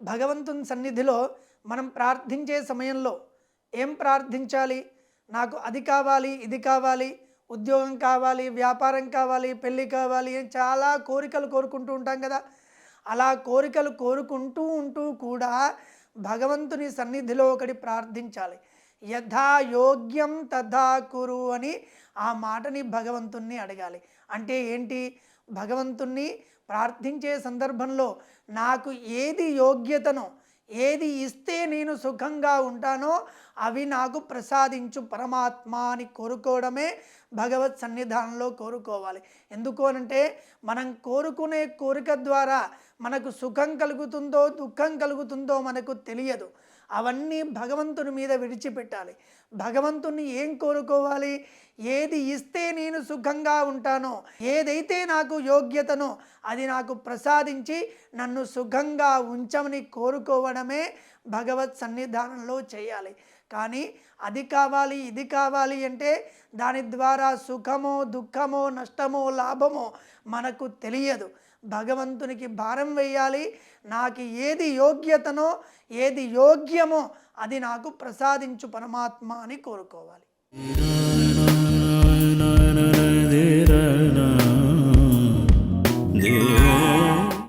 భగవంతుని సన్నిధిలో మనం ప్రార్థించే సమయంలో ఏం ప్రార్థించాలి? నాకు అది కావాలి, ఇది కావాలి, ఉద్యోగం కావాలి, వ్యాపారం కావాలి, పెళ్ళి కావాలి అని చాలా కోరికలు కోరుకుంటూ ఉంటాం కదా! అలా కోరికలు కోరుకుంటూ ఉంటూ కూడా భగవంతుని సన్నిధిలో ఒకటి ప్రార్థించాలి. యథా యోగ్యం తథా కురు అని ఆ మాటని భగవంతుణ్ణి అడగాలి. అంటే ఏంటి? భగవంతుణ్ణి ప్రార్థించే సందర్భంలో నాకు ఏది యోగ్యతనో, ఏది ఇస్తే నేను సుఖంగా ఉంటానో అవి నాకు ప్రసాదించు పరమాత్మ అని కోరుకోవడమే భగవత్ సన్నిధానంలో కోరుకోవాలి. ఎందుకు అనంటే మనం కోరుకునే కోరిక ద్వారా మనకు సుఖం కలుగుతుందో దుఃఖం కలుగుతుందో మనకు తెలియదు. అవన్నీ భగవంతుని మీద విడిచిపెట్టాలి. భగవంతుని ఏం కోరుకోవాలి? ఏది ఇస్తే నేను సుఖంగా ఉంటానో, ఏదైతే నాకు యోగ్యతనో అది నాకు ప్రసాదించి నన్ను సుఖంగా ఉంచమని కోరుకోవడమే భగవత్ సన్నిధానంలో చేయాలి. కానీ అది కావాలి, ఇది కావాలి అంటే దాని ద్వారా సుఖమో దుఃఖమో నష్టమో లాభమో మనకు తెలియదు. భగవంతునికి భారం వేయాలి. నాకు ఏది యోగ్యతనో, ఏది యోగ్యమో అది నాకు ప్రసాదించు పరమాత్మ అని కోరుకోవాలి.